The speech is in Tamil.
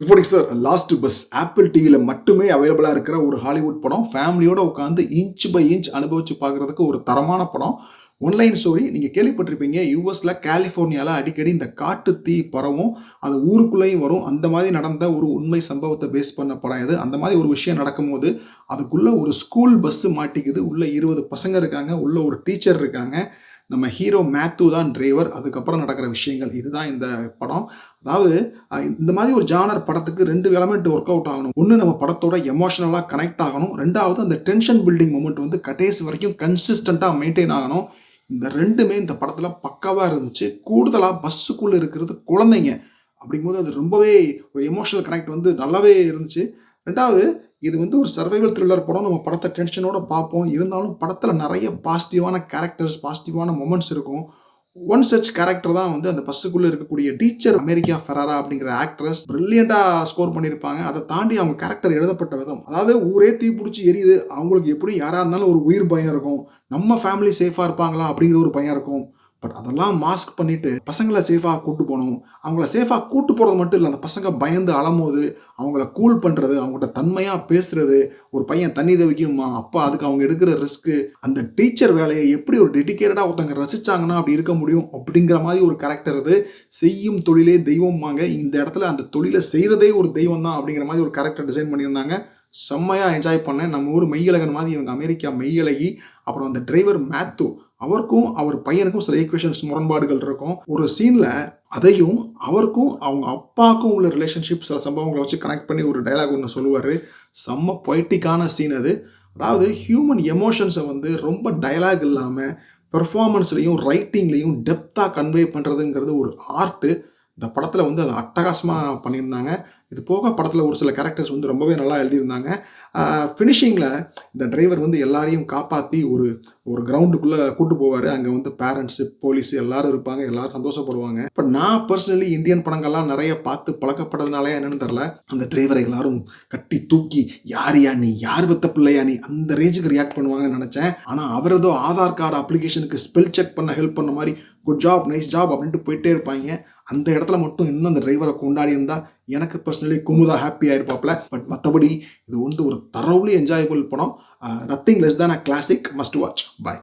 Reporting sir, last bus apple டிவில மட்டுமே அவைலபிளா இருக்கிற ஒரு ஹாலிவுட் படம். ஃபேமிலியோட உட்காந்து இன்ச் பை இன்ச் அனுபவிச்சு பார்க்கறதுக்கு ஒரு தரமான படம். One line story. நீங்க கேள்விப்பட்டிருப்பீங்க. யுஎஸ்ல கலிஃபோர்னியால அடிக்கடி இந்த காட்டு தீ பரவும். அது ஊருக்குள்ளேயும் வரும். அந்த மாதிரி நடந்த ஒரு உண்மை சம்பவத்தை பேஸ் பண்ண படம் இது. அந்த மாதிரி ஒரு விஷயம் நடக்கும்போது அதுக்குள்ள ஒரு ஸ்கூல் பஸ் மாட்டிக்குது. உள்ள 20 பசங்க இருக்காங்க. உள்ள ஒரு டீச்சர் இருக்காங்க. நம்ம ஹீரோ மேத்யூ தான் டிரைவர். அதுக்கப்புறம் நடக்கிற விஷயங்கள் இதுதான் இந்த படம். அதாவது இந்த மாதிரி ஒரு ஜானர் படத்துக்கு 2 எலமெண்ட் ஒர்க் அவுட் ஆகணும். ஒன்று, நம்ம படத்தோட எமோஷனலா கனெக்ட் ஆகணும். 2வது, அந்த டென்ஷன் பில்டிங் மொமெண்ட் வந்து கடைசி வரைக்கும் கன்சிஸ்டண்டா மெயின்டைன் ஆகணும். இந்த 2மே இந்த படத்துல பக்காவா இருந்துச்சு. கூடுதலா பஸ்ஸுக்குள்ள இருக்கிறது குழந்தைங்க. அப்படிங்கும்போது அது ரொம்பவே ஒரு எமோஷனல் கனெக்ட் வந்து நல்லாவே இருந்துச்சு. 2வது, இது வந்து ஒரு சர்வைவல் த்ரில்லர் படம். நம்ம படத்தை டென்ஷனோட பார்ப்போம். இருந்தாலும் படத்துல நிறைய பாசிட்டிவான கேரக்டர்ஸ், பாசிட்டிவான மொமெண்ட்ஸ் இருக்கும். ஒன் சச் கேரக்டர் தான் வந்து அந்த பஸ்ஸுக்குள்ள இருக்கக்கூடிய டீச்சர் அமெரிக்கா ஃபெராரா அப்படிங்கிற ஆக்ட்ரஸ் பிரில்லியண்டா ஸ்கோர் பண்ணியிருப்பாங்க. அதை தாண்டி அவங்க கேரக்டர் எழுதப்பட்ட விதம், அதாவது ஊரே தீப்பிடிச்சி எரியுது, அவங்களுக்கு எப்படி யாரா இருந்தாலும் ஒரு உயிர் பயம் இருக்கும். நம்ம ஃபேமிலி சேஃபா இருப்பாங்களா அப்படிங்கிற ஒரு பயம் இருக்கும். பட் அதெல்லாம் மாஸ்க் பண்ணிட்டு பசங்களை சேஃபாக கூட்டு போகணும். அவங்கள சேஃபாக கூட்டு போகிறது மட்டும் இல்லை, அந்த பசங்க பயந்து அலம்போது அவங்கள கூல் பண்ணுறது, அவங்கள்ட்ட தன்மையாக பேசுறது. ஒரு பையன் தண்ணி தவிக்குமா, அப்பா அதுக்கு அவங்க எடுக்கிற ரிஸ்க்கு, அந்த டீச்சர் வேலையை எப்படி ஒரு டெடிக்கேட்டடாக ஒருத்தங்க ரசிச்சாங்கன்னா அப்படி இருக்க முடியும் அப்படிங்கிற மாதிரி ஒரு கேரக்டர் இது. செய்யும் தொழிலே தெய்வம்பாங்க. இந்த இடத்துல அந்த தொழிலை செய்கிறதே ஒரு தெய்வம் தான் அப்படிங்கிற மாதிரி ஒரு கேரக்டர் டிசைன் பண்ணியிருந்தாங்க. செம்மையாக என்ஜாய் பண்ணேன். நம்ம ஊர் மெய்யழகன் மாதிரி இவங்க அமெரிக்கா மெய்யழகி. அப்புறம் அந்த டிரைவர் மேத்யூ, அவருக்கும் அவர் பையனுக்கும் சில ஈக்குவேஷன்ஸ் முரண்பாடுகள் இருக்கும். ஒரு சீனில் அதையும் அவருக்கும் அவங்க அப்பாவுக்கும் உள்ள ரிலேஷன்ஷிப் சில சம்பவங்களை வச்சு கனெக்ட் பண்ணி ஒரு டைலாக் ஒன்று சொல்லுவார். செம்ம பொய்டிக்கான சீன் அது. அதாவது ஹியூமன் எமோஷன்ஸை வந்து ரொம்ப டயலாக் இல்லாமல் பெர்ஃபார்மன்ஸ்லையும் ரைட்டிங்லையும் டெப்த்தாக கன்வே பண்ணுறதுங்கிறது ஒரு ஆர்ட்டு. இந்த படத்தில் வந்து அதை அட்டகாசமாக பண்ணியிருந்தாங்க. இது போக படத்தில் ஒரு சில கேரக்டர்ஸ் வந்து ரொம்பவே நல்லா எழுதியிருந்தாங்க. ஃபினிஷிங்கில் இந்த டிரைவர் வந்து எல்லாரையும் காப்பாற்றி ஒரு கிரவுண்டுக்குள்ளே கூட்டு போவார். அங்கே வந்து பேரண்ட்ஸு, போலீஸு எல்லாரும் இருப்பாங்க. எல்லாரும் சந்தோஷப்படுவாங்க. பட் நான் பர்சனலி இந்தியன் படங்கள்லாம் நிறைய பார்த்து பழக்கப்பட்டதுனாலே என்னென்னு தெரில, அந்த டிரைவரை எல்லாரும் கட்டி தூக்கி யாரியா நீ, யார் பெத்த பிள்ளையா நீ, அந்த ரேஞ்சுக்கு ரியாக்ட் பண்ணுவாங்கன்னு நினச்சேன். ஆனால் அவர் ஏதோ ஆதார் கார்டு அப்ளிகேஷனுக்கு ஸ்பெல் செக் பண்ண ஹெல்ப் பண்ண மாதிரி குட் ஜாப், நைஸ் ஜாப் அப்படின்ட்டு போயிட்டே இருப்பாங்க. அந்த இடத்துல மட்டும் இன்னும் அந்த டிரைவரை கொண்டாடி இருந்தால் எனக்கு பர்சனலி குமுதா ஹாப்பியாக இருப்பாப்ல. பட் மற்றபடி இது வந்து ஒரு தரோவ்லி என்ஜாயபிள் படம். Nothing less than a classic, must watch. Bye.